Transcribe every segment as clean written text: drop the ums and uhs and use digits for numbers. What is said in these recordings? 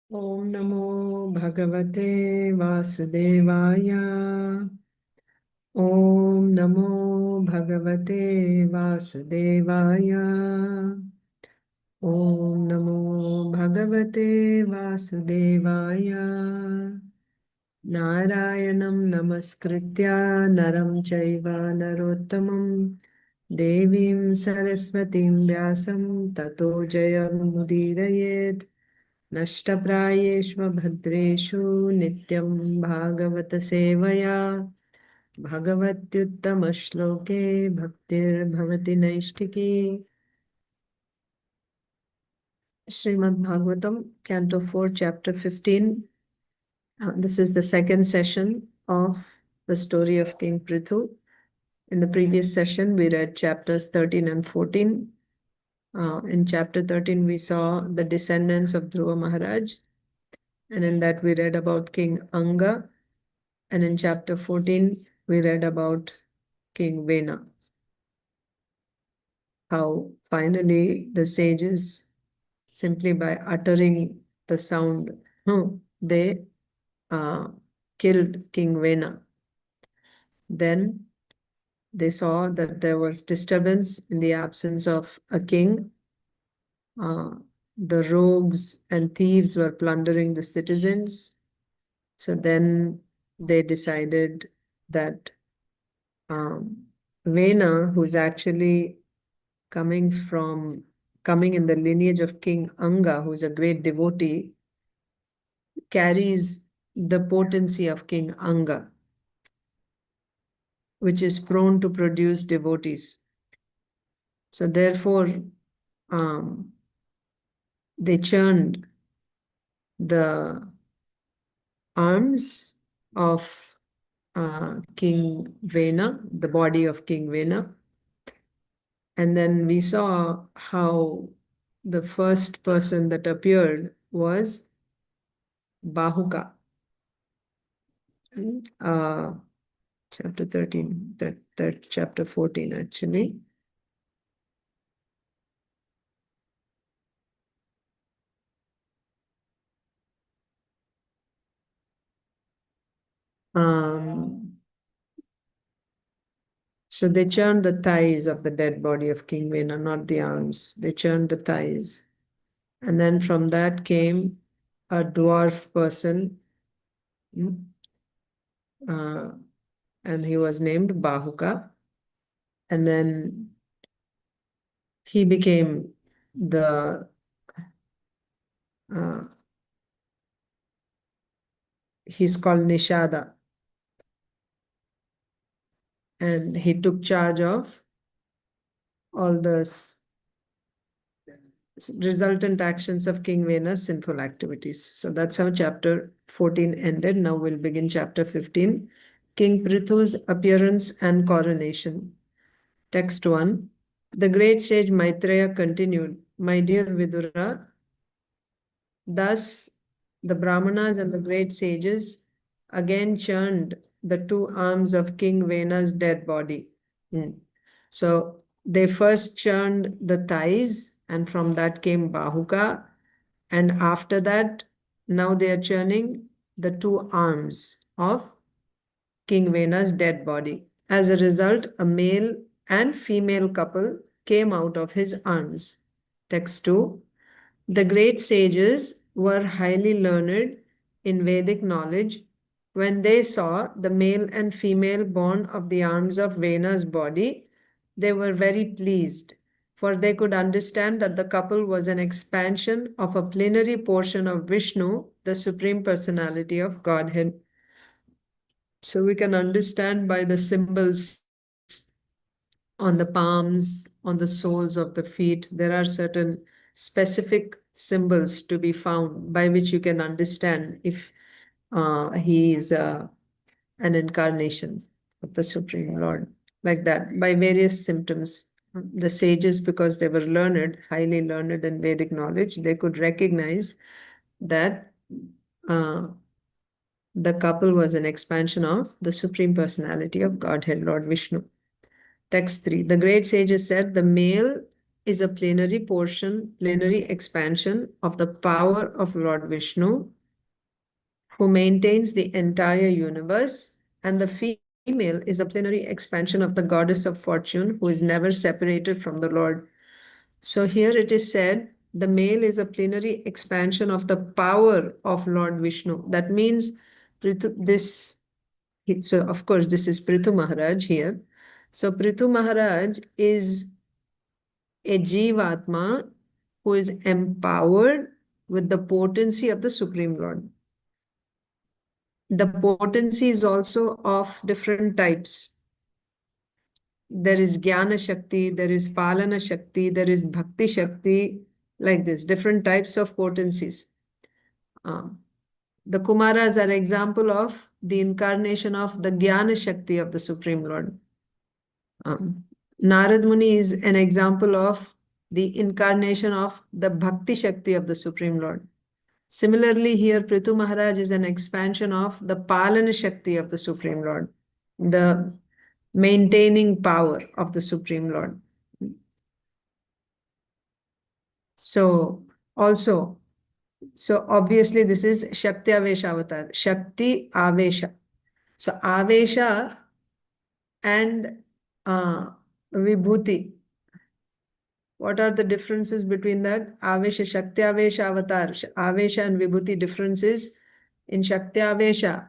Om Namo Bhagavate Vasudevaya. Om Namo Bhagavate Vasudevaya. Om Namo Bhagavate Vasudevaya. Narayanam Namaskritya Naram Chaiva Narottamam Devim Saraswatim Vyasam Tato Jayam Mudirayet नष्टप्रायेष्वभद्रेषु नित्यं भागवत सेवया भगवत्युत्तमश्लोके भक्तिर्भवति नैष्ठिकी. Srimad Bhagavatam, Canto 4, Chapter 15. This is the second session of the story of King Pṛthu. In the previous session, we read chapters 13 and 14. In chapter 13, we saw the descendants of Dhruva Maharaj. And in that, we read about King Anga. And in chapter 14, we read about King Vena. How finally the sages, simply by uttering the sound, they killed King Vena. Then they saw that there was disturbance in the absence of a king. The rogues and thieves were plundering the citizens. So then they decided that Vena, who's actually coming in the lineage of King Anga, who's a great devotee, carries the potency of King Anga, which is prone to produce devotees. So therefore, they churned the arms of King Vena, the body of King Vena. And then we saw how the first person that appeared was Bahuka. Chapter 13, that chapter 14 actually. So they churned the thighs of the dead body of King Vena, not the arms. They churned the thighs. And then from that came a dwarf person, and he was named Bahuka. And then he became he's called Nishada. And he took charge of all the resultant actions of King Vena's sinful activities. So that's how chapter 14 ended. Now we'll begin chapter 15. King Pṛthu's appearance and coronation. Text 1. The great sage Maitreya continued, "My dear Vidura, thus the Brahmanas and the great sages again churned the two arms of King Vena's dead body." So they first churned the thighs, and from that came Bahuka. And after that, now they are churning the two arms of King Vena's dead body. As a result, a male and female couple came out of his arms. Text 2. The great sages were highly learned in Vedic knowledge. When they saw the male and female born of the arms of Vena's body, they were very pleased, for they could understand that the couple was an expansion of a plenary portion of Vishnu, the Supreme Personality of Godhead. So we can understand by the symbols on the palms, on the soles of the feet, there are certain specific symbols to be found by which you can understand if he is an incarnation of the Supreme Lord. Like that, by various symptoms. The sages, because they were learned, highly learned in Vedic knowledge, they could recognize that the couple was an expansion of the Supreme Personality of Godhead, Lord Vishnu. Text 3. The great sages said the male is a plenary expansion of the power of Lord Vishnu, who maintains the entire universe, and the female is a plenary expansion of the goddess of fortune, who is never separated from the Lord. So here it is said, the male is a plenary expansion of the power of Lord Vishnu. That means so of course this is Pṛthu Maharaj here. So Pṛthu Maharaj is a Jivatma who is empowered with the potency of the Supreme Lord. The potency is also of different types. There is Jnana Shakti, there is Palana Shakti, there is Bhakti Shakti, like this, different types of potencies. The Kumaras are example of the incarnation of the Jnana Shakti of the Supreme Lord. Narad Muni is an example of the incarnation of the Bhakti Shakti of the Supreme Lord. Similarly, here Pṛthu Maharaj is an expansion of the Palana Shakti of the Supreme Lord, the maintaining power of the Supreme Lord. So obviously this is Shakti Avesha avatar, Shakti Avesha. So Avesha and Vibhuti. What are the differences between that? Avesha, Shakti Avesha avatar, Avesha and Vibhuti differences. In Shakti Avesha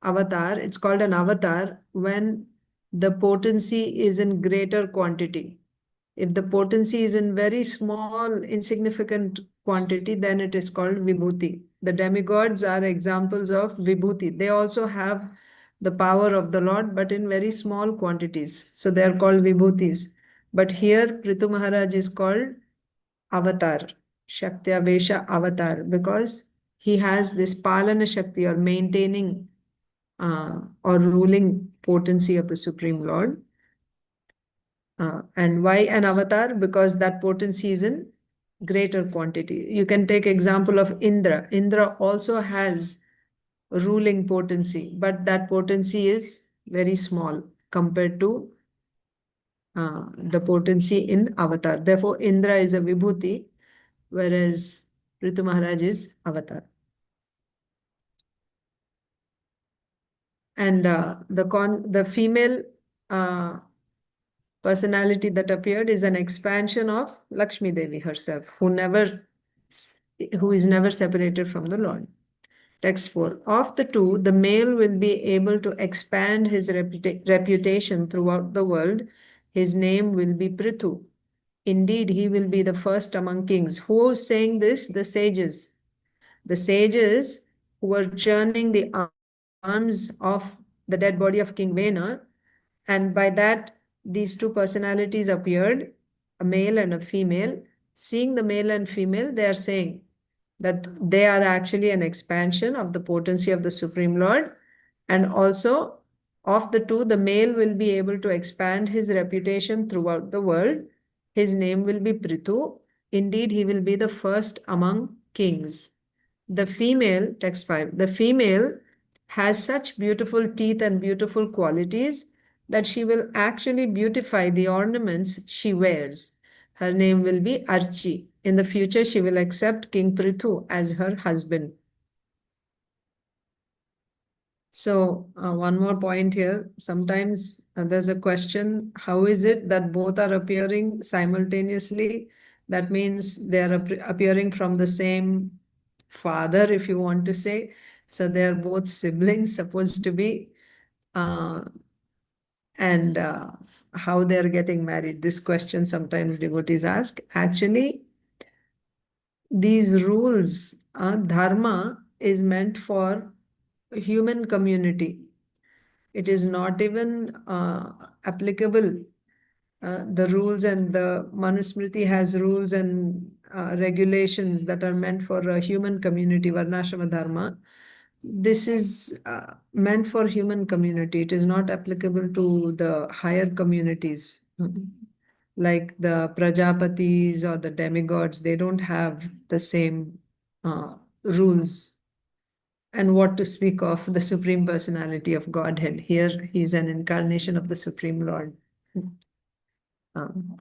avatar, it's called an avatar when the potency is in greater quantity. If the potency is in very small, insignificant quantity, then it is called Vibhuti. The demigods are examples of Vibhuti. They also have the power of the Lord, but in very small quantities. So they are called Vibhutis. But here, Pṛthu Maharaj is called Avatar, Shakti Avesha Avatar, because he has this Palana Shakti or maintaining or ruling potency of the Supreme Lord. And why an avatar? Because that potency is in greater quantity. You can take example of Indra. Indra also has ruling potency, but that potency is very small compared to the potency in avatar. Therefore, Indra is a Vibhuti, whereas Pṛthu Maharaj is avatar. And the female personality that appeared is an expansion of Lakshmi Devi herself, who is never separated from the Lord. Text 4. Of the two, the male will be able to expand his reputation throughout the world. His name will be Pṛthu. Indeed, he will be the first among kings. Who is saying this? The sages. The sages who were churning the arms of the dead body of King Vena, and by that these two personalities appeared, a male and a female. Seeing the male and female, they are saying that they are actually an expansion of the potency of the Supreme Lord, and also of the two, the male will be able to expand his reputation throughout the world. His name will be Pṛthu. Indeed, he will be the first among kings. The female, text 5, the female has such beautiful teeth and beautiful qualities that she will actually beautify the ornaments she wears. Her name will be Archi. In the future, she will accept King Pṛthu as her husband. So one more point here. Sometimes there's a question, how is it that both are appearing simultaneously? That means they are appearing from the same father, if you want to say. So they are both siblings supposed to be. And how they're getting married. This question sometimes devotees ask. Actually, these rules, dharma is meant for human community. It is not even applicable. The rules and the Manusmriti has rules and regulations that are meant for a human community, Varnashrama Dharma. This is meant for human community. It is not applicable to the higher communities. Like the Prajapatis or the demigods, they don't have the same rules. And what to speak of the Supreme Personality of Godhead. Here, he is an incarnation of the Supreme Lord.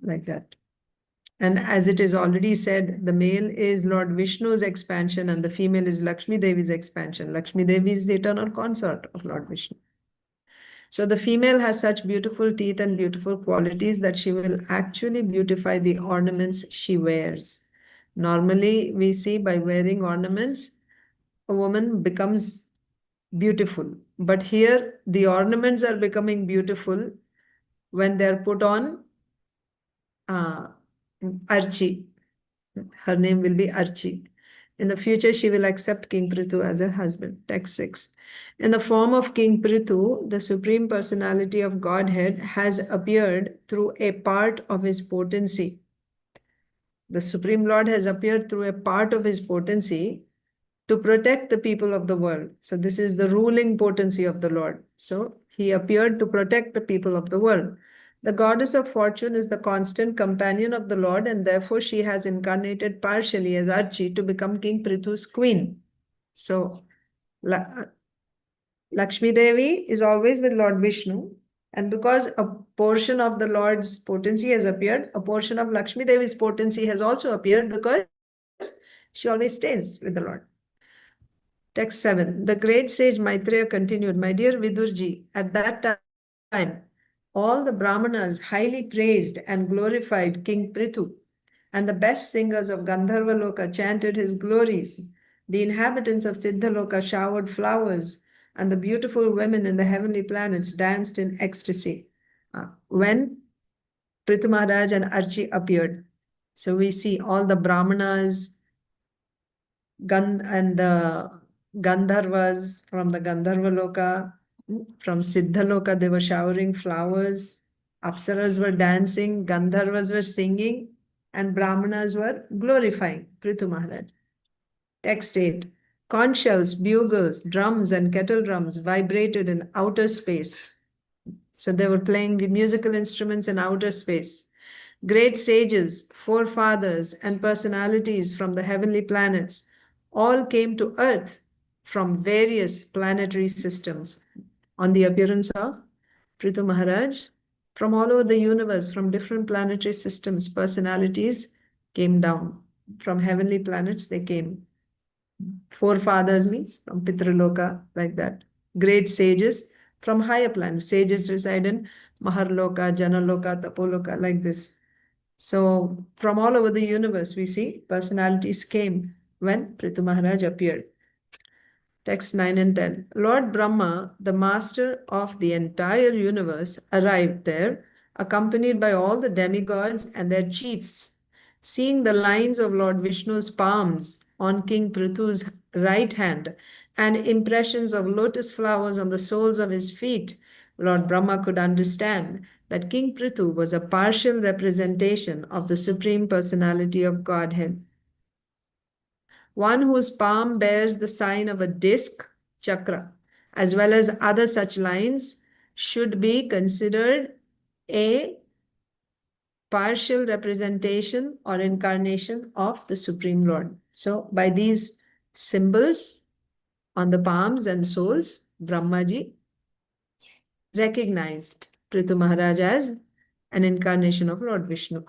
Like that. And as it is already said, the male is Lord Vishnu's expansion and the female is Lakshmi Devi's expansion. Lakshmi Devi is the eternal consort of Lord Vishnu. So the female has such beautiful teeth and beautiful qualities that she will actually beautify the ornaments she wears. Normally, we see by wearing ornaments, a woman becomes beautiful. But here, the ornaments are becoming beautiful when they're put on Archie. Her name will be Archie. In the future, she will accept King Pṛthu as her husband. Text 6. In the form of King Pṛthu, the Supreme Personality of Godhead has appeared through a part of his potency. The Supreme Lord has appeared through a part of his potency to protect the people of the world. So this is the ruling potency of the Lord. So he appeared to protect the people of the world. The goddess of fortune is the constant companion of the Lord, and therefore she has incarnated partially as Archie to become King Pṛthu's queen. So Lakshmi Devi is always with Lord Vishnu, and because a portion of the Lord's potency has appeared, a portion of Lakshmi Devi's potency has also appeared because she always stays with the Lord. Text 7. The great sage Maitreya continued, My dear Vidurji, at that time, all the Brahmanas highly praised and glorified King Pṛthu, and the best singers of Gandharva-loka chanted his glories. The inhabitants of Siddha-loka showered flowers, and the beautiful women in the heavenly planets danced in ecstasy when Pṛthu Maharaj and Archie appeared. So we see all the Brahmanas and the Gandharvas from the Gandharva-loka, from Siddha-loka, they were showering flowers. Apsaras were dancing, Gandharvas were singing, and Brahmanas were glorifying Pṛthu Maharaj. Text 8. Conch shells, bugles, drums, and kettle drums vibrated in outer space. So they were playing the musical instruments in outer space. Great sages, forefathers, and personalities from the heavenly planets all came to Earth from various planetary systems on the appearance of Pṛthu Maharaj. From all over the universe, from different planetary systems, personalities came down. From heavenly planets, they came. Forefathers means from Pitraloka, like that. Great sages from higher planets. Sages reside in Maharloka, Janaloka, Tapoloka, like this. So from all over the universe, we see personalities came when Pṛthu Maharaj appeared. Text 9 and 10. Lord Brahma, the master of the entire universe, arrived there, accompanied by all the demigods and their chiefs. Seeing the lines of Lord Vishnu's palms on King Pṛthu's right hand and impressions of lotus flowers on the soles of his feet, Lord Brahma could understand that King Pṛthu was a partial representation of the Supreme Personality of Godhead. One whose palm bears the sign of a disc, chakra, as well as other such lines, should be considered a partial representation or incarnation of the Supreme Lord. So by these symbols on the palms and soles, Brahmaji recognized Pṛthu Maharaj as an incarnation of Lord Vishnu.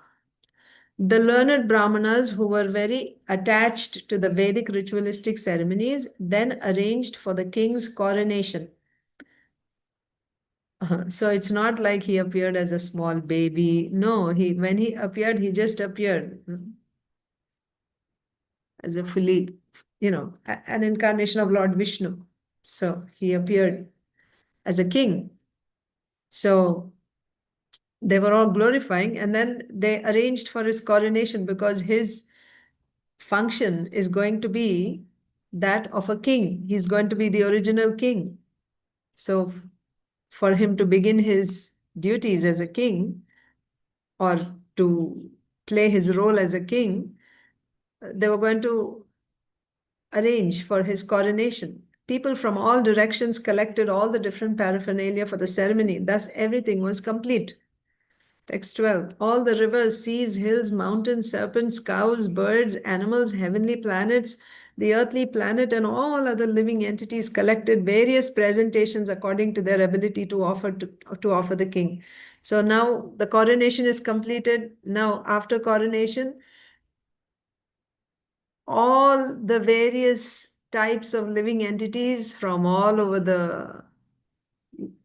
The learned Brahmanas who were very attached to the Vedic ritualistic ceremonies then arranged for the king's coronation. So it's not like he appeared as a small baby. No, when he appeared, he just appeared as a fully, an incarnation of Lord Vishnu. So he appeared as a king. So they were all glorifying, and then they arranged for his coronation because his function is going to be that of a king. He's going to be the original king. So for him to begin his duties as a king or to play his role as a king, they were going to arrange for his coronation. People from all directions collected all the different paraphernalia for the ceremony. Thus, everything was complete. Text 12. All the rivers, seas, hills, mountains, serpents, cows, birds, animals, heavenly planets, the earthly planet, and all other living entities collected various presentations according to their ability to offer the king. So now the coronation is completed. Now, after coronation, all the various types of living entities from all over the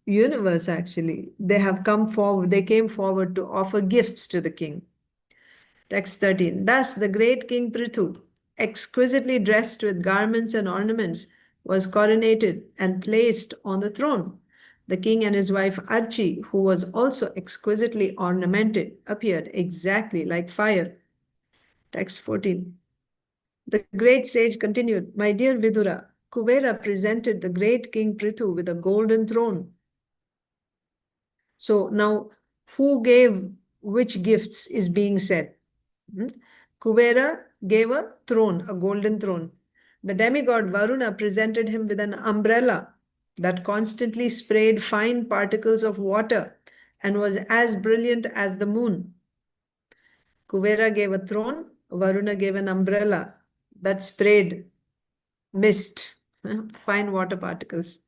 universe, actually, they have come forward, they came forward to offer gifts to the king. Text 13. Thus, the great King Pṛthu, exquisitely dressed with garments and ornaments, was coronated and placed on the throne. The king and his wife Archi, who was also exquisitely ornamented, appeared exactly like fire. Text 14. The great sage continued, My dear Vidura, Kuvera presented the great King Pṛthu with a golden throne. So now, who gave which gifts is being said? Kuvera gave a throne, a golden throne. The demigod Varuna presented him with an umbrella that constantly sprayed fine particles of water and was as brilliant as the moon. Kuvera gave a throne, Varuna gave an umbrella that sprayed mist, fine water particles.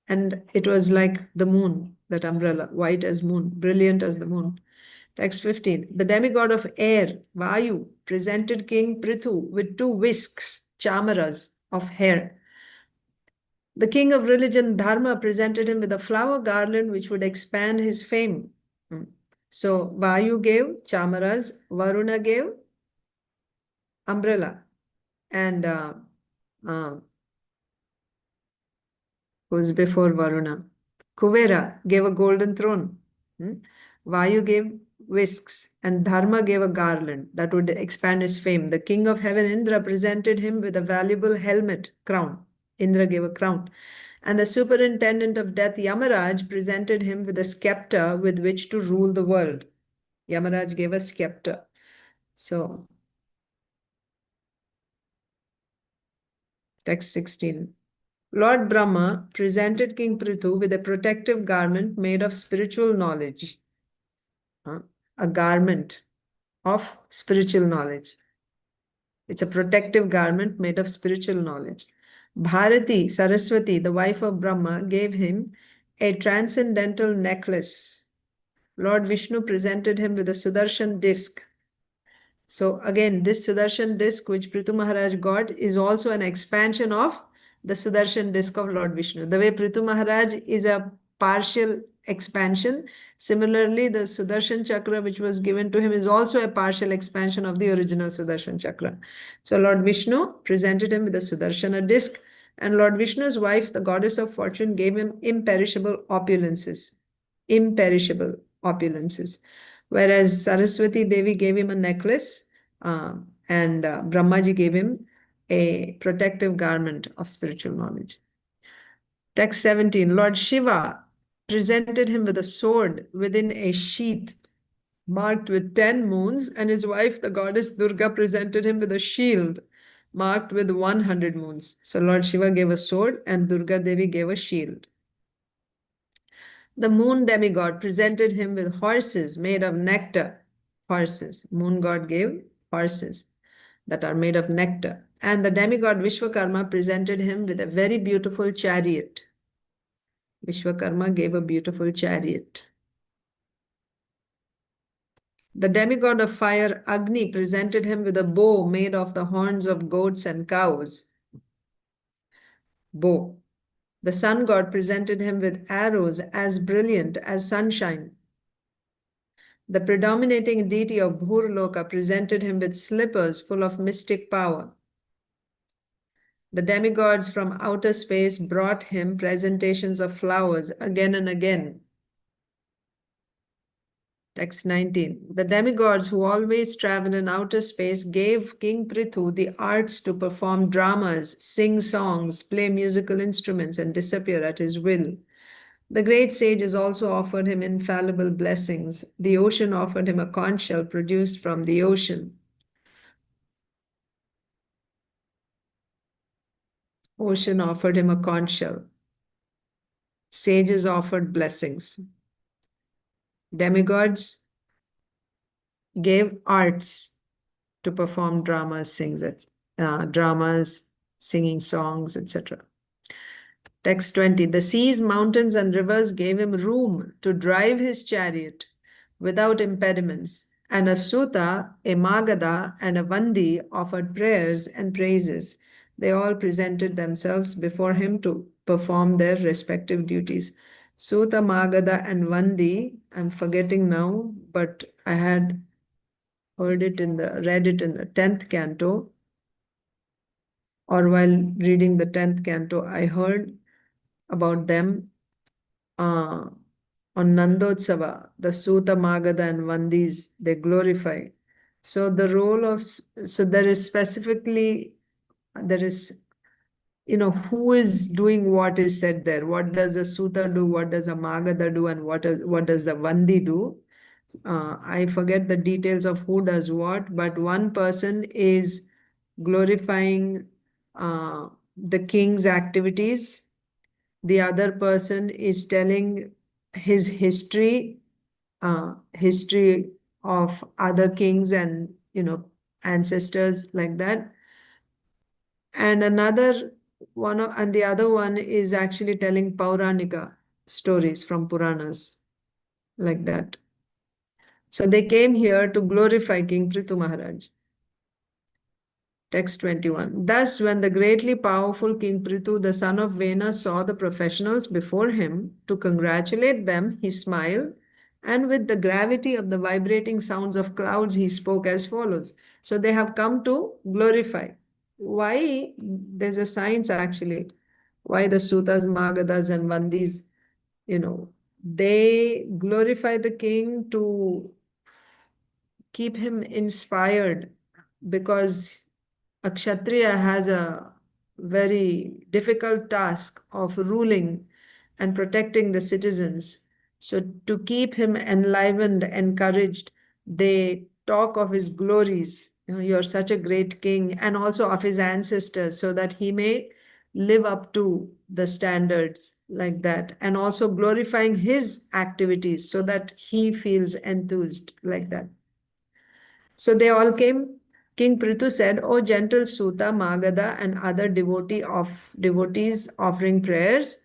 And it was like the moon, that umbrella, white as moon, brilliant as the moon. Text 15. The demigod of air, Vayu, presented King Pṛthu with 2 whisks, chamaras, of hair. The king of religion, Dharma, presented him with a flower garland which would expand his fame. So Vayu gave chamaras, Varuna gave umbrella, and who's before Varuna? Kuvera gave a golden throne. Vayu gave whisks, and Dharma gave a garland that would expand his fame. The king of heaven, Indra, presented him with a valuable helmet, crown. Indra gave a crown. And the superintendent of death, Yamaraj, presented him with a scepter with which to rule the world. Yamaraj gave a scepter. So, text 16. Lord Brahma presented King Pṛthu with a protective garment made of spiritual knowledge. A garment of spiritual knowledge. It's a protective garment made of spiritual knowledge. Bharati, Saraswati, the wife of Brahma, gave him a transcendental necklace. Lord Vishnu presented him with a Sudarshan disc. So again, this Sudarshan disc which Pṛthu Maharaj got is also an expansion of the Sudarshan disc of Lord Vishnu. The way Pṛthu Maharaj is a partial expansion, similarly the Sudarshan Chakra which was given to him is also a partial expansion of the original Sudarshan Chakra. So Lord Vishnu presented him with a Sudarshana disc, and Lord Vishnu's wife, the goddess of fortune, gave him imperishable opulences. Imperishable opulences. Whereas Saraswati Devi gave him a necklace, and Brahmaji gave him a protective garment of spiritual knowledge. Text 17. Lord Shiva presented him with a sword within a sheath marked with 10 moons, and his wife, the goddess Durga, presented him with a shield marked with 100 moons. So Lord Shiva gave a sword and Durga Devi gave a shield. The moon demigod presented him with horses made of nectar. Horses. Moon god gave horses that are made of nectar. And the demigod Vishwakarma presented him with a very beautiful chariot. Vishwakarma gave a beautiful chariot. The demigod of fire, Agni, presented him with a bow made of the horns of goats and cows. Bow. The sun god presented him with arrows as brilliant as sunshine. The predominating deity of Bhurloka presented him with slippers full of mystic power. The demigods from outer space brought him presentations of flowers again and again. Text 19. The demigods who always travel in outer space gave King Pṛthu the arts to perform dramas, sing songs, play musical instruments, and disappear at his will. The great sages also offered him infallible blessings. The ocean offered him a conch shell produced from the ocean. Ocean offered him a conch shell. Sages offered blessings. Demigods gave arts to perform dramas, singing songs, etc. Text 20. The seas, mountains, and rivers gave him room to drive his chariot without impediments. And a Suta, a Magadha, and a Vandi offered prayers and praises. They all presented themselves before him to perform their respective duties. Suta, Magadha, and Vandi, I'm forgetting now, but I had read it in the 10th canto, or while reading the 10th canto, I heard about them on Nandotsava, the Suta, Magadha, and Vandis, they glorify. So the role of, so there is specifically, there is, who is doing what is said there. What does a Suta do? What does a Magadha do? And what does a Vandi do? I forget the details of who does what, but one person is glorifying the king's activities. The other person is telling his history of other kings and, ancestors like that. And the other one is actually telling Pauranika stories from Puranas like that. So they came here to glorify King Pṛthu Maharaj. Text 21. Thus, when the greatly powerful King Pṛthu, the son of Vena, saw the professionals before him to congratulate them, he smiled, and with the gravity of the vibrating sounds of clouds, he spoke as follows. So they have come to glorify. Why? There's a science actually. Why the Sutas, Magadhas, and Vandis, they glorify the king to keep him inspired, because a Kshatriya has a very difficult task of ruling and protecting the citizens. So to keep him enlivened, encouraged, they talk of his glories. You're such a great king, and also of his ancestors, so that he may live up to the standards like that, and also glorifying his activities so that he feels enthused like that. So they all came. King Pṛthu said, O gentle Suta, Magadha, and other devotees offering prayers,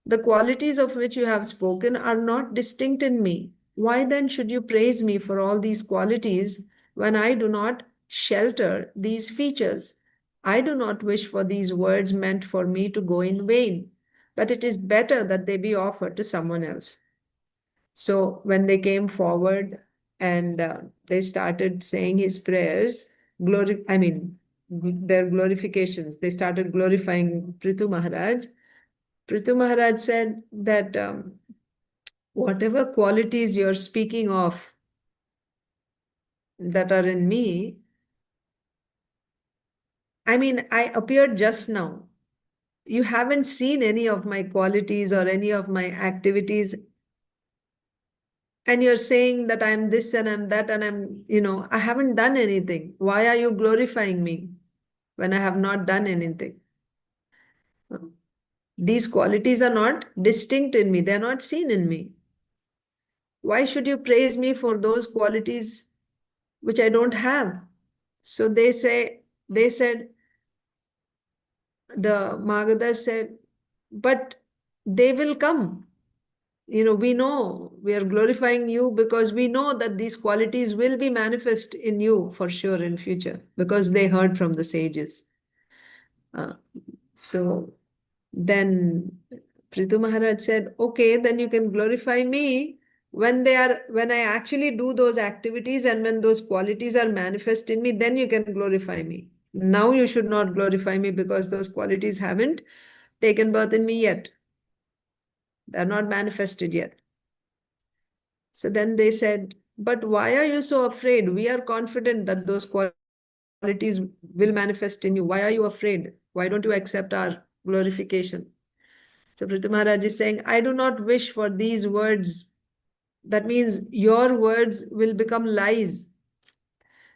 the qualities of which you have spoken are not distinct in me. Why then should you praise me for all these qualities when I do not shelter these features? I do not wish for these words meant for me to go in vain, but it is better that they be offered to someone else. So when they came forward and they started saying his prayers, their glorifications, they started glorifying Pṛthu Maharaj. Pṛthu Maharaj said that whatever qualities you're speaking of that are in me, I appeared just now. You haven't seen any of my qualities or any of my activities, and you're saying that I'm this and I'm that and I haven't done anything. Why are you glorifying me when I have not done anything? These qualities are not distinct in me. They're not seen in me. Why should you praise me for those qualities which I don't have? So they said, the Magadha said, but they will come. We know we are glorifying you because we know that these qualities will be manifest in you for sure in future, because they heard from the sages. So then Pṛthu Maharaj said, okay, then you can glorify me when I actually do those activities, and when those qualities are manifest in me, then you can glorify me. Now you should not glorify me because those qualities haven't taken birth in me yet. They're not manifested yet. So then they said, but why are you so afraid? We are confident that those qualities will manifest in you. Why are you afraid? Why don't you accept our glorification? So Pṛthu Maharaj is saying, I do not wish for these words. That means your words will become lies.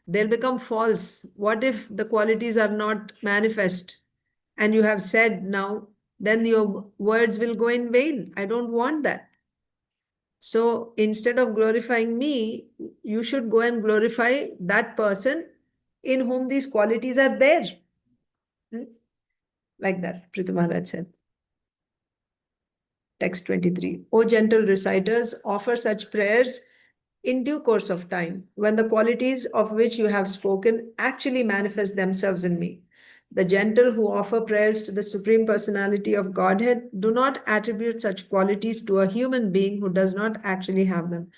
They'll become false. What if the qualities are not manifest? And you have said now, then your words will go in vain. I don't want that. So instead of glorifying me, you should go and glorify that person in whom these qualities are there. Like that, Pṛthu Maharaj said. Text 23. O gentle reciters, offer such prayers in due course of time, when the qualities of which you have spoken actually manifest themselves in me. The gentle who offer prayers to the Supreme Personality of Godhead do not attribute such qualities to a human being who does not actually have them.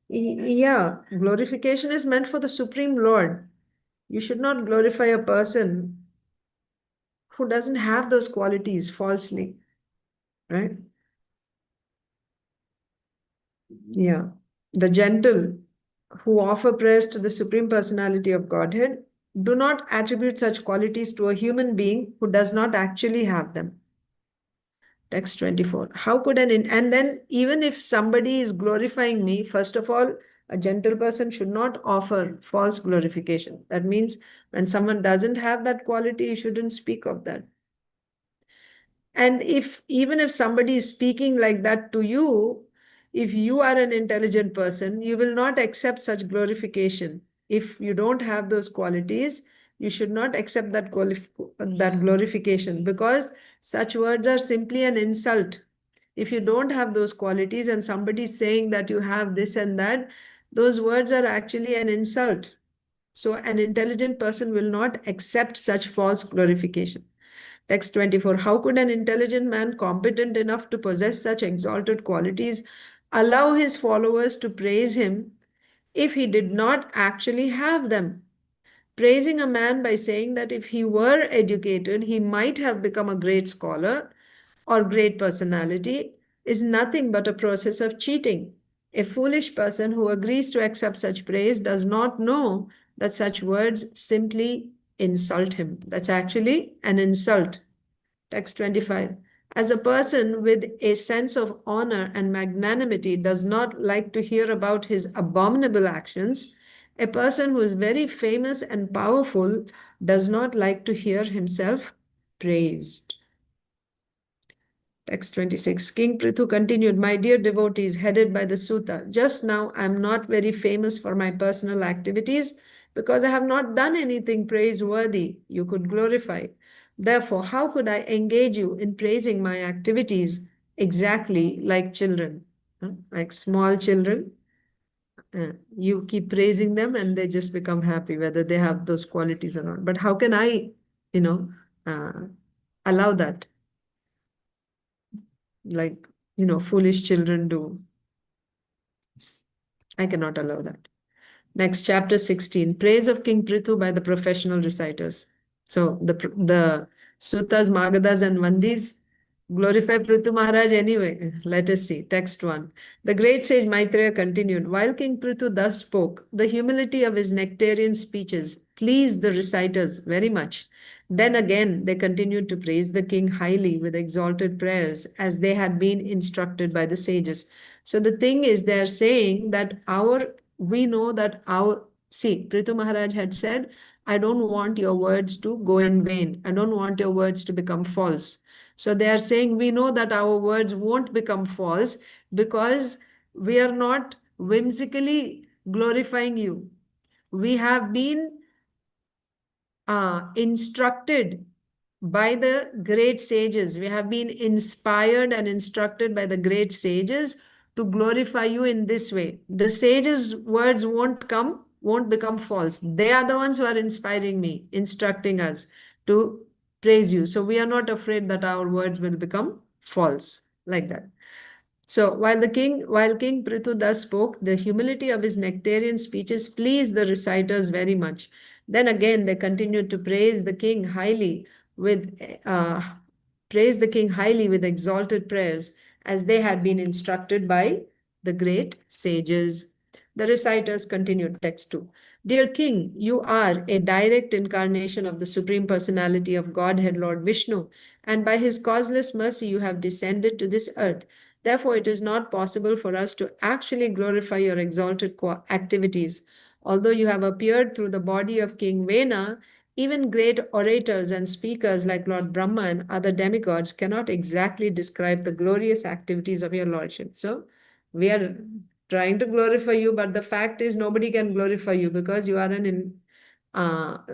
Yeah, glorification is meant for the Supreme Lord. You should not glorify a person who doesn't have those qualities falsely, right? Yeah. The gentle who offer prayers to the Supreme Personality of Godhead do not attribute such qualities to a human being who does not actually have them. Text 24. How could and then even if somebody is glorifying me, first of all, a gentle person should not offer false glorification. That means when someone doesn't have that quality, you shouldn't speak of that. And even if somebody is speaking like that to you, if you are an intelligent person, you will not accept such glorification. If you don't have those qualities, you should not accept that glorification, because such words are simply an insult. If you don't have those qualities and somebody is saying that you have this and that, those words are actually an insult. So an intelligent person will not accept such false glorification. Text 24. How could an intelligent man competent enough to possess such exalted qualities allow his followers to praise him if he did not actually have them? Praising a man by saying that if he were educated, he might have become a great scholar or great personality is nothing but a process of cheating. A foolish person who agrees to accept such praise does not know that such words simply insult him. That's actually an insult. Text 25. As a person with a sense of honor and magnanimity does not like to hear about his abominable actions, a person who is very famous and powerful does not like to hear himself praised. Text 26. King Pṛthu continued, my dear devotees, headed by the sutta, just now I am not very famous for my personal activities because I have not done anything praiseworthy you could glorify. Therefore, how could I engage you in praising my activities exactly like children, like small children? You keep praising them and they just become happy, whether they have those qualities or not. But how can I, you know, uh, allow that? Like, foolish children do. I cannot allow that. Next, chapter 16, praise of King Pṛthu by the professional reciters. So the Suttas, Magadas, and Vandis glorify Pṛthu Maharaj anyway. Let us see. Text 1. The great sage Maitreya continued, while King Pṛthu thus spoke, the humility of his nectarian speeches pleased the reciters very much. Then again, they continued to praise the king highly with exalted prayers as they had been instructed by the sages. So the thing is, they're saying that Pṛthu Maharaj had said, I don't want your words to go in vain. I don't want your words to become false. So they are saying, we know that our words won't become false because we are not whimsically glorifying you. We have been instructed by the great sages. We have been inspired and instructed by the great sages to glorify you in this way. The sages' words won't become false. They are the ones who are inspiring me, instructing us to praise you. So we are not afraid that our words will become false like that. So while King Pṛthu thus spoke, the humility of his nectarian speeches pleased the reciters very much. Then again they continued to praise the king highly with exalted prayers, as they had been instructed by the great sages. The reciters continued, text 2. Dear King, you are a direct incarnation of the Supreme Personality of Godhead, Lord Vishnu, and by his causeless mercy you have descended to this earth. Therefore, it is not possible for us to actually glorify your exalted activities. Although you have appeared through the body of King Vena, even great orators and speakers like Lord Brahma and other demigods cannot exactly describe the glorious activities of your lordship. So, we are trying to glorify you, but the fact is nobody can glorify you because you are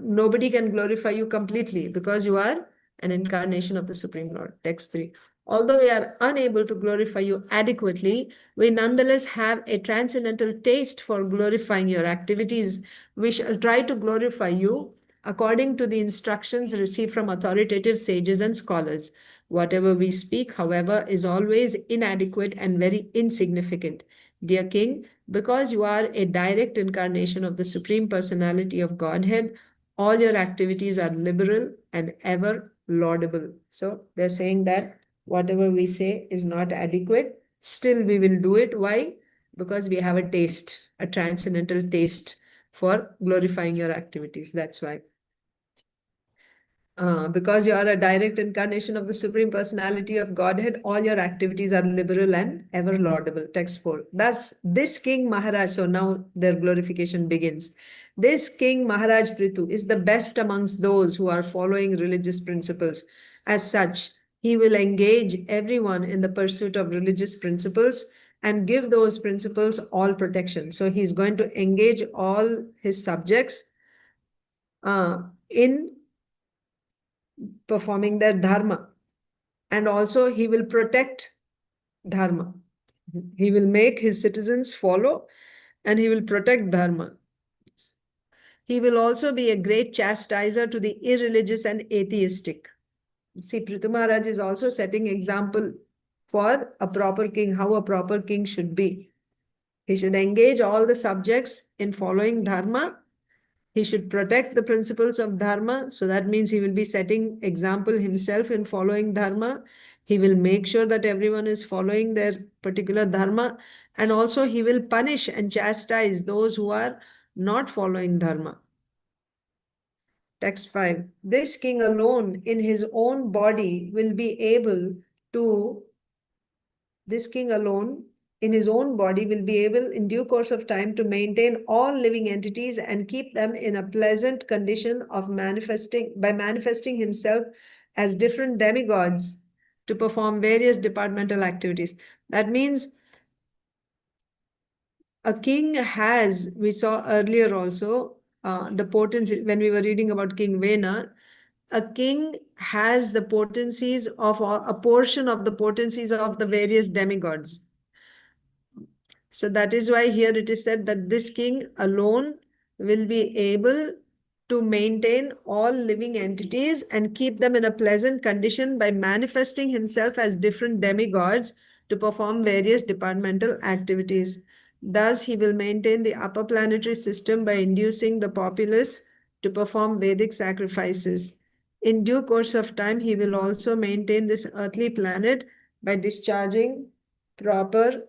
nobody can glorify you completely because you are an incarnation of the Supreme Lord. Text 3. Although we are unable to glorify you adequately, we nonetheless have a transcendental taste for glorifying your activities. We shall try to glorify you according to the instructions received from authoritative sages and scholars. Whatever we speak, however, is always inadequate and very insignificant. Dear King, because you are a direct incarnation of the Supreme Personality of Godhead, all your activities are liberal and ever laudable. So they're saying that whatever we say is not adequate, still we will do it. Why? Because we have a taste, a transcendental taste for glorifying your activities. That's why. Because you are a direct incarnation of the Supreme Personality of Godhead, all your activities are liberal and ever laudable. Text 4. Thus, this King Maharaj, so now their glorification begins. This King Maharaj Pṛthu is the best amongst those who are following religious principles. As such, he will engage everyone in the pursuit of religious principles and give those principles all protection. So he's going to engage all his subjects in performing their dharma, and also he will protect dharma. He will make his citizens follow and he will protect dharma. He will also be a great chastiser to the irreligious and atheistic. See, Pṛthu Maharaj is also setting example for a proper king, how a proper king should be. He should engage all the subjects in following dharma. He should protect the principles of dharma. So that means he will be setting example himself in following dharma. He will make sure that everyone is following their particular dharma. And also he will punish and chastise those who are not following dharma. Text 5. This king alone in his own body will be able to, this king alone in his own body will be able in due course of time to maintain all living entities and keep them in a pleasant condition of manifesting himself as different demigods to perform various departmental activities. That means a king has, we saw earlier also, the potency, when we were reading about King Vena, a king has the potencies of a portion of the potencies of the various demigods. So that is why here it is said that this king alone will be able to maintain all living entities and keep them in a pleasant condition by manifesting himself as different demigods to perform various departmental activities. Thus, he will maintain the upper planetary system by inducing the populace to perform Vedic sacrifices. In due course of time, he will also maintain this earthly planet by discharging proper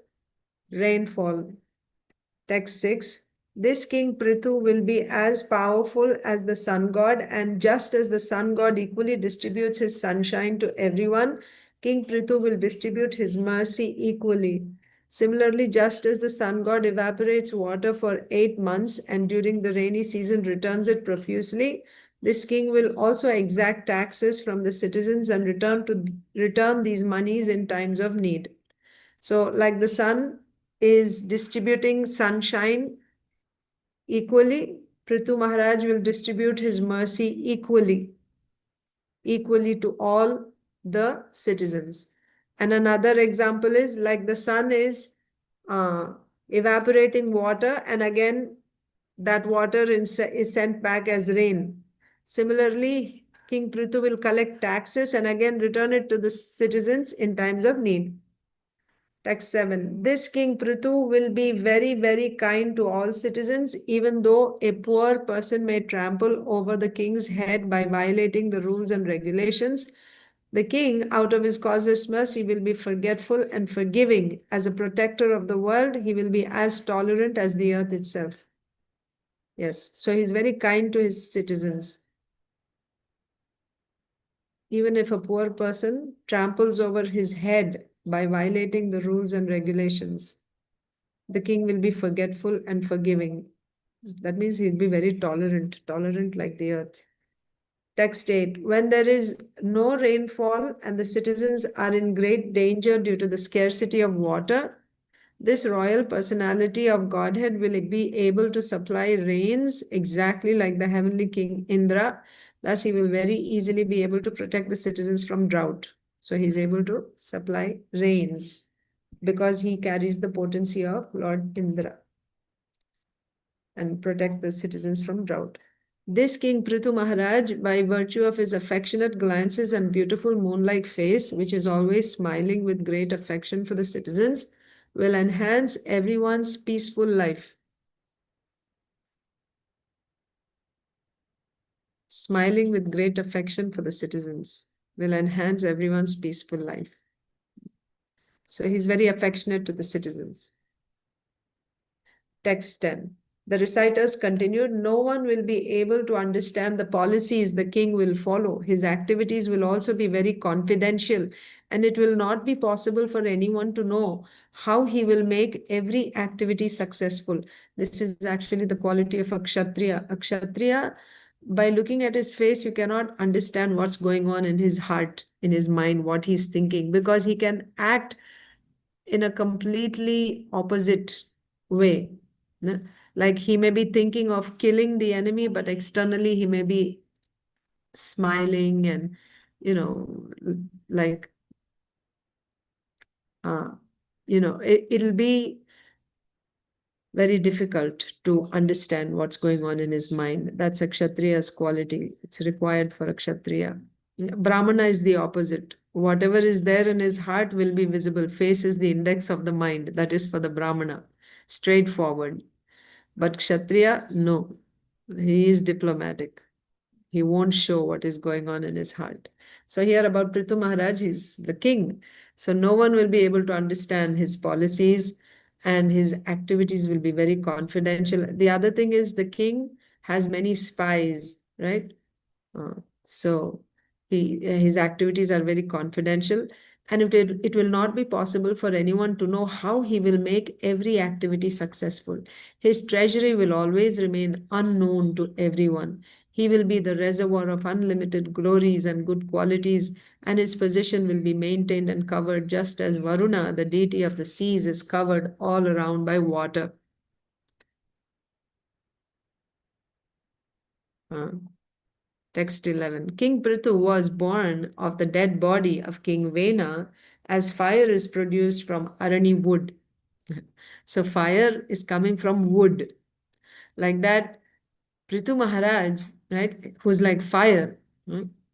rainfall. Text 6. This king Pṛthu will be as powerful as the sun god, and just as the sun god equally distributes his sunshine to everyone, King Pṛthu will distribute his mercy equally. Similarly, just as the sun god evaporates water for 8 months and during the rainy season returns it profusely, this king will also exact taxes from the citizens and return these monies in times of need. So, like the sun is distributing sunshine equally, Pṛthu Maharaj will distribute his mercy equally to all the citizens. And another example is like the sun is evaporating water, and again that water is sent back as rain. Similarly, King Pṛthu will collect taxes and again return it to the citizens in times of need. Text 7. This King Pṛthu will be very, very kind to all citizens, even though a poor person may trample over the king's head by violating the rules and regulations. The king, out of his causeless mercy, will be forgetful and forgiving. As a protector of the world, he will be as tolerant as the earth itself. Yes, so he's very kind to his citizens. Even if a poor person tramples over his head by violating the rules and regulations, the king will be forgetful and forgiving. That means he'll be very tolerant like the earth. Text 8. When there is no rainfall and the citizens are in great danger due to the scarcity of water, this royal personality of Godhead will be able to supply rains exactly like the heavenly king Indra. Thus, he will very easily be able to protect the citizens from drought. So he's able to supply rains because he carries the potency of Lord Indra and protect the citizens from drought. This King Pṛthu Maharaj, by virtue of his affectionate glances and beautiful moon-like face, which is always smiling with great affection for the citizens, will enhance everyone's peaceful life. Smiling with great affection for the citizens will enhance everyone's peaceful life. So he's very affectionate to the citizens. Text 10. The reciters continued, no one will be able to understand the policies the king will follow. His activities will also be very confidential, and it will not be possible for anyone to know how he will make every activity successful. This is actually the quality of a kshatriya. A kshatriya, by looking at his face, you cannot understand what's going on in his heart, in his mind, what he's thinking, because he can act in a completely opposite way. Like he may be thinking of killing the enemy, but externally he may be smiling and, like, uh, it'll be very difficult to understand what's going on in his mind. That's a Kshatriya's quality. It's required for a Kshatriya. Brahmana is the opposite. Whatever is there in his heart will be visible. Face is the index of the mind. That is for the Brahmana. Straightforward. But Kshatriya, no. He is diplomatic. He won't show what is going on in his heart. So here about Pṛthu Maharaj, he's the king. So no one will be able to understand his policies, and his activities will be very confidential. The other thing is the king has many spies, right? So his activities are very confidential, and it will not be possible for anyone to know how he will make every activity successful. His treasury will always remain unknown to everyone. He will be the reservoir of unlimited glories and good qualities, and his position will be maintained and covered just as Varuna, the deity of the seas, is covered all around by water. Text 11. King Pṛthu was born of the dead body of King Vena, as fire is produced from arani wood. So fire is coming from wood. Like that, Pṛthu Maharaj, right, who's like fire,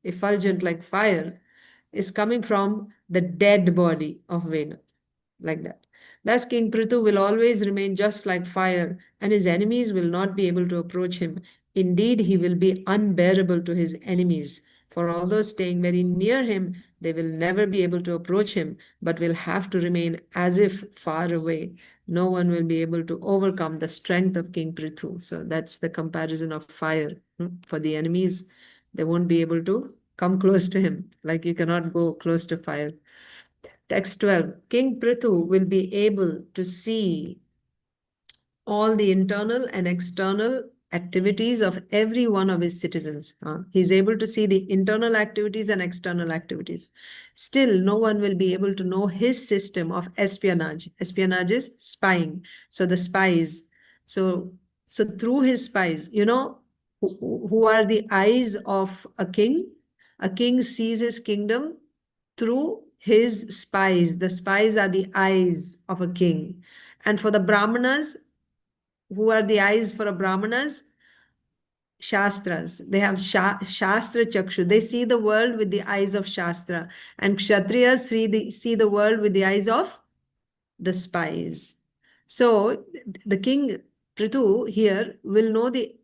effulgent like fire, is coming from the dead body of Vena. Like that. Thus, King Pṛthu will always remain just like fire, and his enemies will not be able to approach him. Indeed, he will be unbearable to his enemies. For although staying very near him, they will never be able to approach him, but will have to remain as if far away. No one will be able to overcome the strength of King Pṛthu. So that's the comparison of fire. For the enemies, they won't be able to come close to him, like you cannot go close to fire. Text 12. King Pṛthu will be able to see all the internal and external activities of every one of his citizens. He's able to see the internal activities and external activities. Still, no one will be able to know his system of espionage. Espionage is spying. So the spies. So through his spies, who are the eyes of a king? A king sees his kingdom through his spies. The spies are the eyes of a king. And for the Brahmanas, who are the eyes for a Brahmanas? Shastras. They have Shastra Chakshu. They see the world with the eyes of Shastra. And Kshatriyas see the world with the eyes of the spies. So the king Pṛthu here will know the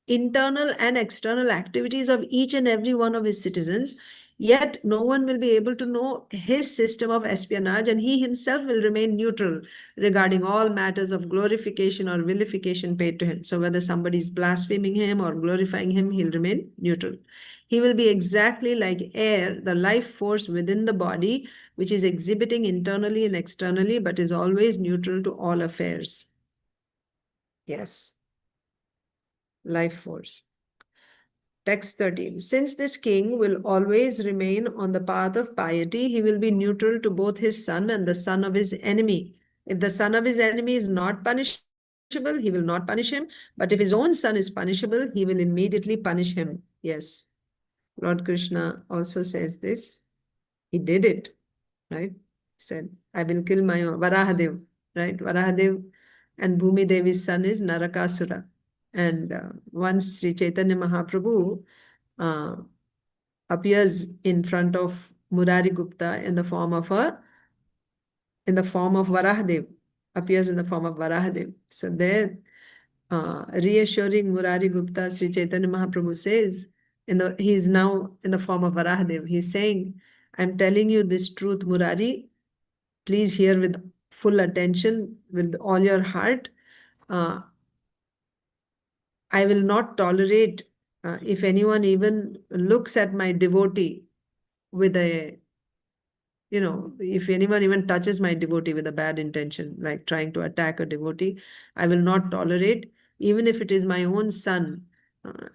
internal and external activities of each and every one of his citizens, yet no one will be able to know his system of espionage, and he himself will remain neutral regarding all matters of glorification or vilification paid to him. So whether somebody is blaspheming him or glorifying him, he'll remain neutral. He will be exactly like air, the life force within the body, which is exhibiting internally and externally, but is always neutral to all affairs. Yes. Life force. Text 13. Since this king will always remain on the path of piety, he will be neutral to both his son and the son of his enemy. If the son of his enemy is not punishable, he will not punish him. But if his own son is punishable, he will immediately punish him. Yes. Lord Krishna also says this. He did it, right? He said, I will kill my own Varahadev, right? Varahadev and Bhumi Devi's son is Narakasura. And once Sri Chaitanya Mahaprabhu uh, appears in front of Murari Gupta in the form of Varahadev, appears in the form of Varahadev. So there, reassuring Murari Gupta, Sri Chaitanya Mahaprabhu says, he is now in the form of Varahadev. He's saying, I'm telling you this truth, Murari. Please hear with full attention, with all your heart. Uh, I will not tolerate if anyone even looks at my devotee with a, if anyone even touches my devotee with a bad intention, like trying to attack a devotee, I will not tolerate, even if it is my own son.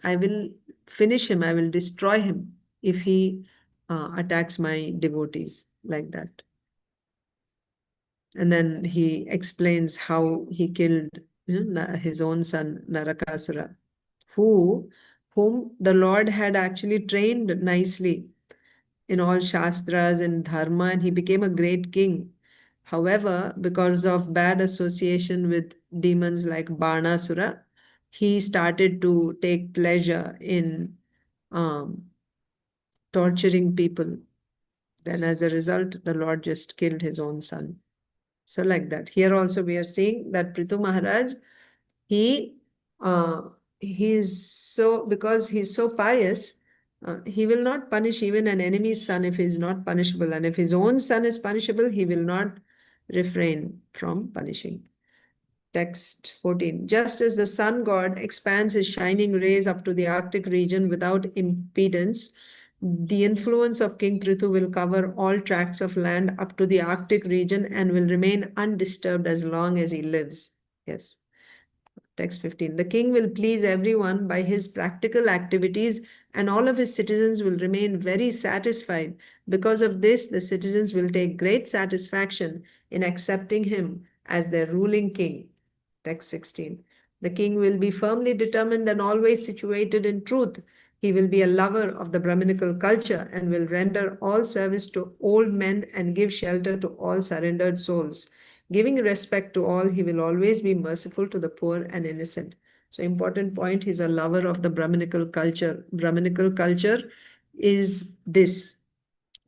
I will finish him, I will destroy him if he attacks my devotees like that. And then he explains how he killed his own son, Narakasura, whom the Lord had actually trained nicely in all Shastras and Dharma, and he became a great king. However, because of bad association with demons like Banasura, he started to take pleasure in um, torturing people. Then, as a result, the Lord just killed his own son. So, like that. Here also, we are seeing that Pṛthu Maharaj, he uh, he's so, because he's so pious, he will not punish even an enemy's son if he's not punishable. And if his own son is punishable, he will not refrain from punishing. Text 14. Just as the sun god expands his shining rays up to the Arctic region without impedance, the influence of King Pṛthu will cover all tracts of land up to the Arctic region and will remain undisturbed as long as he lives. Yes. Text 15. The king will please everyone by his practical activities, and all of his citizens will remain very satisfied. Because of this, the citizens will take great satisfaction in accepting him as their ruling king. Text 16. The king will be firmly determined and always situated in truth. He will be a lover of the Brahminical culture and will render all service to old men and give shelter to all surrendered souls. Giving respect to all, he will always be merciful to the poor and innocent. So, important point, he's a lover of the Brahminical culture. Brahminical culture is this,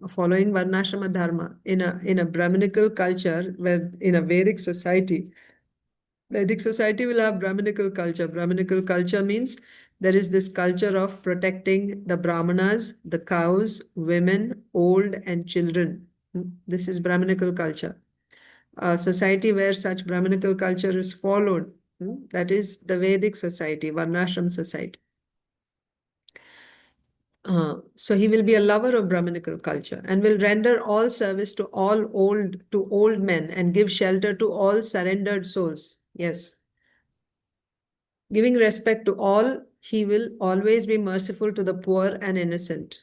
following Varnashrama Dharma. In a Brahminical culture, where in a Vedic society will have Brahminical culture. Brahminical culture means there is this culture of protecting the Brahmanas, the cows, women, old, and children. This is Brahminical culture. A society where such Brahminical culture is followed, that is the Vedic society, Varnashram society. So he will be a lover of Brahminical culture and will render all service to old men and give shelter to all surrendered souls. Yes. Giving respect to all, he will always be merciful to the poor and innocent.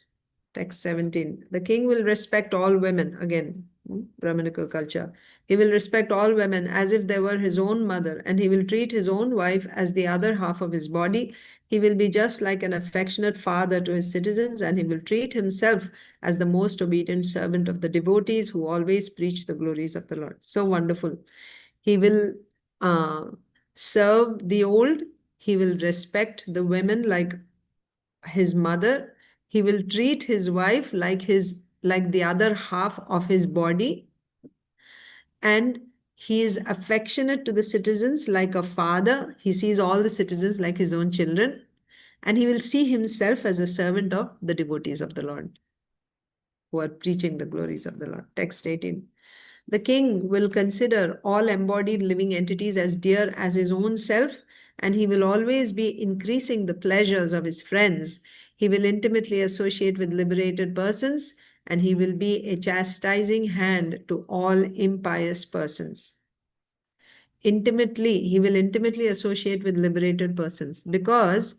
Text 17. The king will respect all women. Again, Brahminical culture. He will respect all women as if they were his own mother, and he will treat his own wife as the other half of his body. He will be just like an affectionate father to his citizens, and he will treat himself as the most obedient servant of the devotees who always preach the glories of the Lord. So wonderful. He will serve the old. He will respect the women like his mother. He will treat his wife like the other half of his body. And he is affectionate to the citizens like a father. He sees all the citizens like his own children. And he will see himself as a servant of the devotees of the Lord who are preaching the glories of the Lord. Text 18. The king will consider all embodied living entities as dear as his own self, and he will always be increasing the pleasures of his friends. He will intimately associate with liberated persons, and he will be a chastising hand to all impious persons. He will intimately associate with liberated persons, because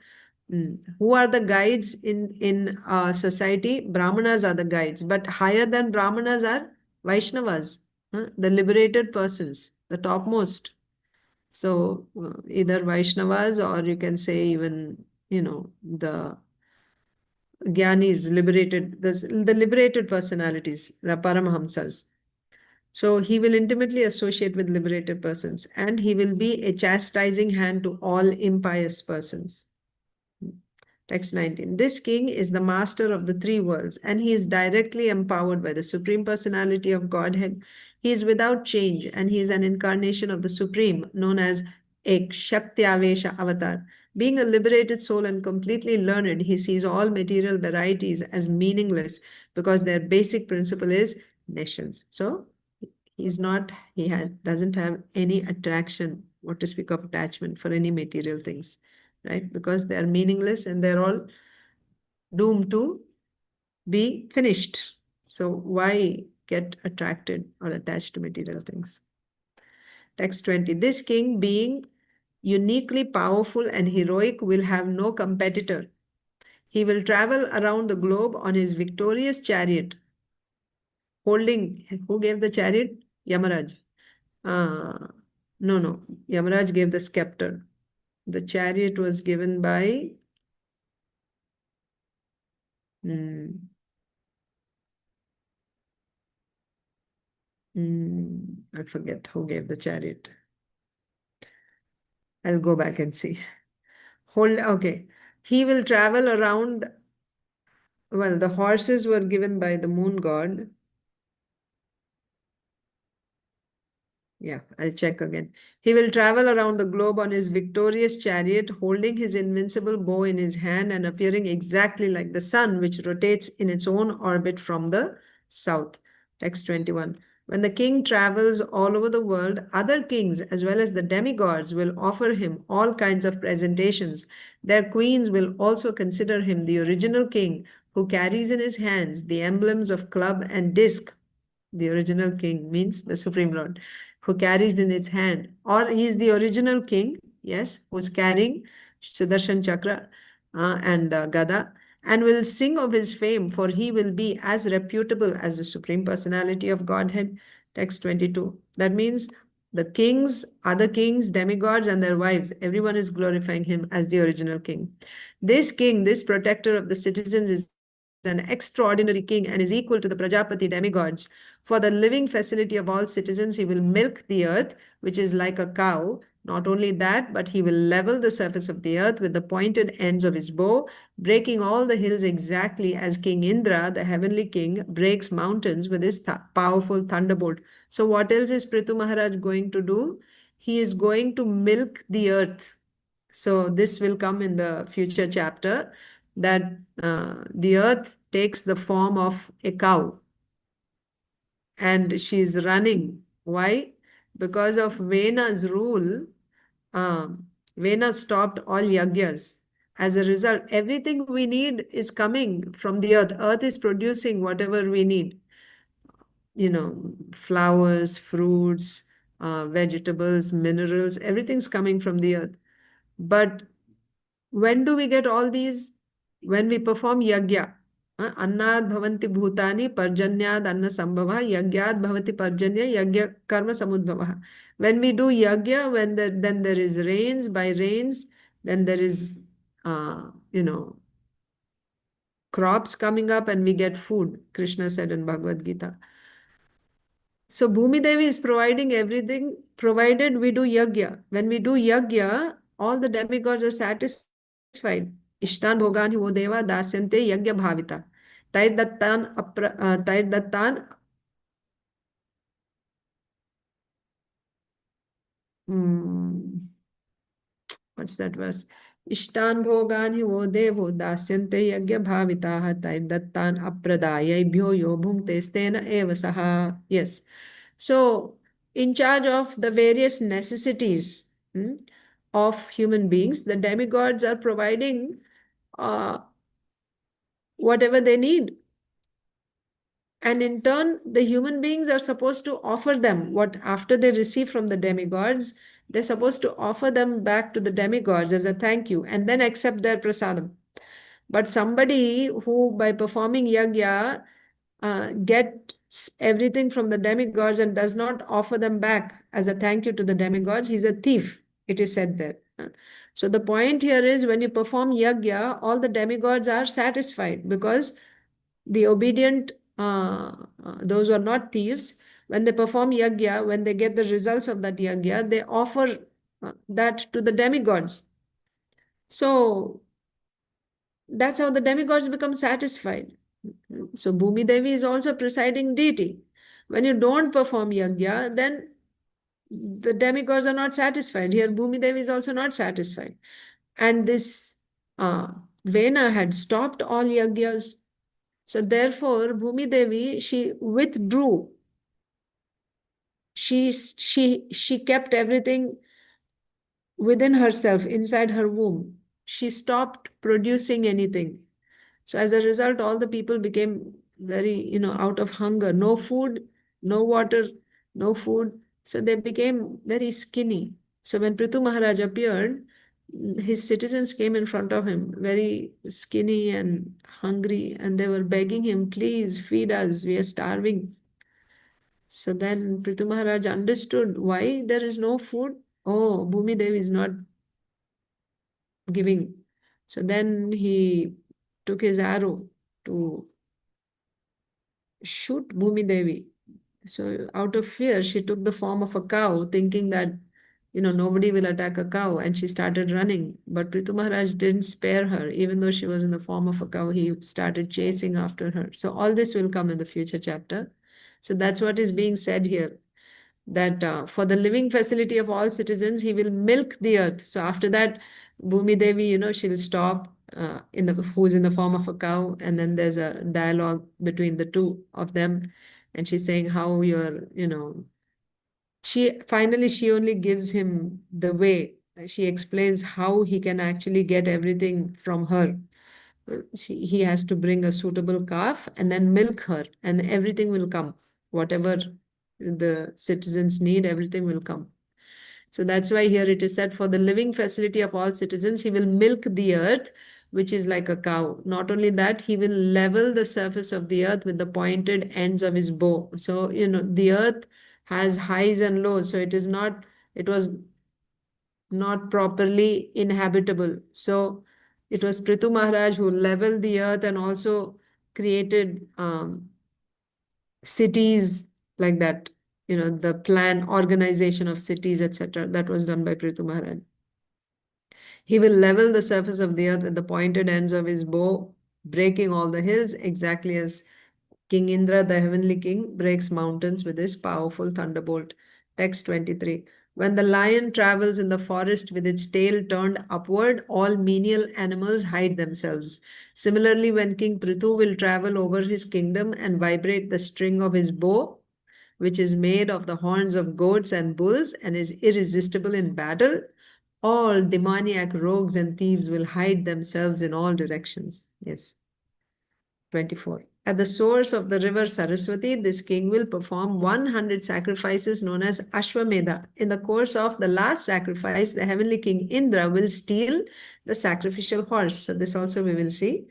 who are the guides in society? Brahmanas are the guides, but higher than Brahmanas are Vaishnavas, the liberated persons, the topmost. So either Vaishnavas, or you can say even, the Gyanis, the liberated personalities, Paramahamsas. So he will intimately associate with liberated persons, and he will be a chastising hand to all impious persons. Text 19. This king is the master of the three worlds, and he is directly empowered by the Supreme Personality of Godhead. He is without change, and he is an incarnation of the Supreme, known as Ek Shaktyavesha Avatar. Being a liberated soul and completely learned, he sees all material varieties as meaningless because their basic principle is nations. So doesn't have any attraction, what to speak of attachment, for any material things, right? Because they are meaningless and they're all doomed to be finished. So why get attracted or attached to material things? Text 20. This king, being uniquely powerful and heroic, will have no competitor. He will travel around the globe on his victorious chariot, holding, who gave the chariot? Yamaraj. No. Yamaraj gave the scepter. The chariot was given by I forget who gave the chariot. I'll go back and see. Okay. He will travel around. Well, the horses were given by the moon god. Yeah, I'll check again. He will travel around the globe on his victorious chariot, holding his invincible bow in his hand and appearing exactly like the sun, which rotates in its own orbit from the south. Text 21. When the king travels all over the world, other kings as well as the demigods will offer him all kinds of presentations. Their queens will also consider him the original king who carries in his hands the emblems of club and disc. The original king means the Supreme Lord, who carries in its hand, or he is the original king, yes, who's carrying Sudarshan Chakra and Gada, and will sing of his fame, for he will be as reputable as the Supreme Personality of Godhead. Text 22. That means the kings, other kings, demigods, and their wives, everyone is glorifying him as the original king. This king, this protector of the citizens, is an extraordinary king and is equal to the Prajapati demigods. For the living facility of all citizens, he will milk the earth, which is like a cow. Not only that, but he will level the surface of the earth with the pointed ends of his bow, breaking all the hills exactly as King Indra, the heavenly king, breaks mountains with his powerful thunderbolt. So what else is Pṛthu Maharaj going to do? He is going to milk the earth. So this will come in the future chapter, that the earth takes the form of a cow and she is running. Why? Because of Vena's rule, Vena stopped all yagyas. As a result, everything we need is coming from the earth. Earth is producing whatever we need. Flowers, fruits, vegetables, minerals, everything's coming from the earth. But when do we get all these? When we perform yagya. Annad bhavanti bhutani parjanyad anna sambhava yagyad bhavati parjanya yagya karma samudbhava. When we do yagya, then there is rains. By rains, then there is, crops coming up and we get food. Krishna said in Bhagavad Gita. So Bhumi Devi is providing everything, provided we do yagya. When we do yagya, all the demigods are satisfied. Ishtan bhogan wo deva dasyante yagya bhavita. Tair what's that verse? Ishtan bhogani wo devo dasyante yagya bhavitaha tair apradayabhyo yo bhungte stena eva saha. Yes. So, in charge of the various necessities of human beings, the demigods are providing whatever they need. And in turn, the human beings are supposed to offer them what after they receive from the demigods, they're supposed to offer them back to the demigods as a thank you and then accept their prasadam. But somebody who, by performing yagya, gets everything from the demigods and does not offer them back as a thank you to the demigods, he's a thief, it is said there. So the point here is when you perform yajna, all the demigods are satisfied because the obedient, those who are not thieves, when they perform yajna, when they get the results of that yajna, they offer that to the demigods. So that's how the demigods become satisfied. So Bhumi Devi is also presiding deity. When you don't perform yajna, then the demigods are not satisfied. Here, Bhumi Devi is also not satisfied. And this uh, Vena had stopped all yajnas. So therefore, Bhumi Devi, she withdrew. She kept everything within herself, inside her womb. She stopped producing anything. So as a result, all the people became very, out of hunger. No food, no water, no food. So they became very skinny. So when Pṛthu Maharaj appeared, his citizens came in front of him, very skinny and hungry, and they were begging him, please feed us, we are starving. So then Pṛthu Maharaj understood why there is no food. Oh, Bhumi Devi is not giving. So then he took his arrow to shoot Bhumi Devi. So out of fear, she took the form of a cow, thinking that, nobody will attack a cow, and she started running. But Pṛthu Maharaj didn't spare her. Even though she was in the form of a cow, he started chasing after her. So all this will come in the future chapter. So that's what is being said here, that for the living facility of all citizens, he will milk the earth. So after that, Bhumi Devi, she'll stop who's in the form of a cow, and then there's a dialogue between the two of them, and she's saying how she only gives him the way. She explains how he can actually get everything from her. He has to bring a suitable calf and then milk her, and everything will come. Whatever the citizens need, everything will come. So that's why here it is said, for the living facility of all citizens, he will milk the earth, which is like a cow. Not only that, he will level the surface of the earth with the pointed ends of his bow. So, the earth has highs and lows. So it was not properly inhabitable. So it was Pṛthu Maharaj who leveled the earth and also created cities like that. The plan, organization of cities, etc. That was done by Pṛthu Maharaj. He will level the surface of the earth with the pointed ends of his bow, breaking all the hills, exactly as King Indra, the heavenly king, breaks mountains with his powerful thunderbolt. Text 23. When the lion travels in the forest with its tail turned upward, all menial animals hide themselves. Similarly, when King Pṛthu will travel over his kingdom and vibrate the string of his bow, which is made of the horns of goats and bulls and is irresistible in battle, all demoniac rogues and thieves will hide themselves in all directions. Yes. 24. At the source of the river Saraswati, this king will perform 100 sacrifices known as Ashwamedha. In the course of the last sacrifice, the heavenly king Indra will steal the sacrificial horse. So this also we will see.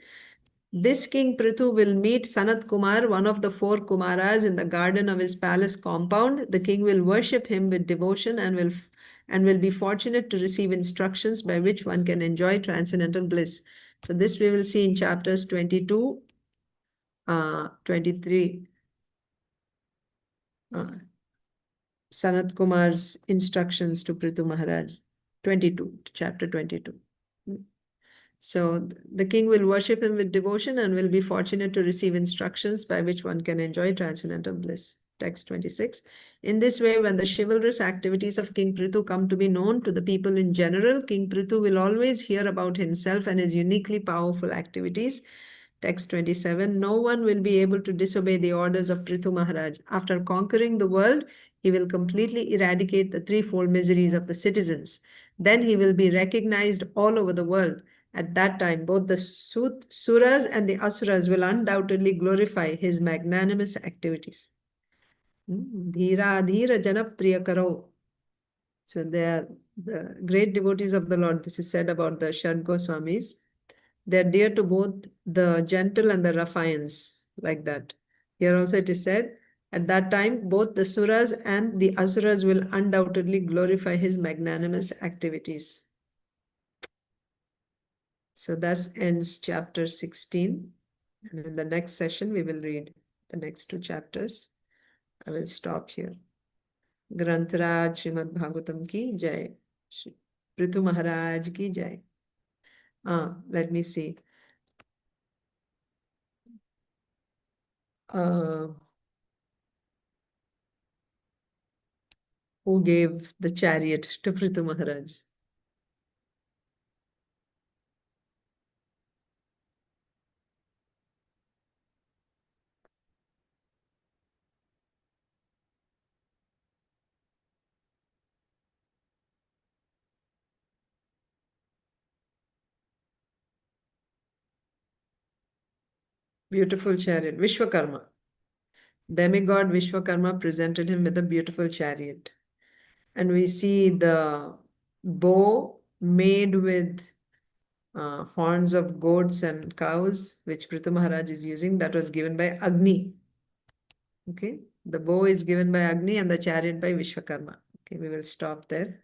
This king Pṛthu will meet Sanat Kumar, one of the 4 Kumaras, in the garden of his palace compound. The king will worship him with devotion and will be fortunate to receive instructions by which one can enjoy transcendental bliss. So this we will see in chapters 22, 23. Sanat Kumar's instructions to Pṛthu Maharaj. 22, chapter 22. So the king will worship him with devotion and will be fortunate to receive instructions by which one can enjoy transcendental bliss. Text 26. In this way, when the chivalrous activities of King Pṛthu come to be known to the people in general, King Pṛthu will always hear about himself and his uniquely powerful activities. Text 27. No one will be able to disobey the orders of Pṛthu Maharaj. After conquering the world, he will completely eradicate the threefold miseries of the citizens. Then he will be recognized all over the world. At that time, both the Suras and the Asuras will undoubtedly glorify his magnanimous activities. Dhira Dhira Jana Priyakaro. So they are the great devotees of the Lord. This is said about the Shad Goswamis. They are dear to both the gentle and the ruffians, like that. Here also it is said, at that time, both the Suras and the Asuras will undoubtedly glorify his magnanimous activities. So thus ends chapter 16. And in the next session, we will read the next two chapters. I will stop here. Grantaraj Srimad Bhagavatam ki jai. Pṛthu Maharaj ki jai. Let me see. Who gave the chariot to Pṛthu Maharaj? Beautiful chariot. Vishwakarma. Demigod Vishwakarma presented him with a beautiful chariot. And we see the bow made with horns of goats and cows, which Pṛthu Maharaj is using, that was given by Agni. Okay, the bow is given by Agni and the chariot by Vishwakarma. Okay, we will stop there.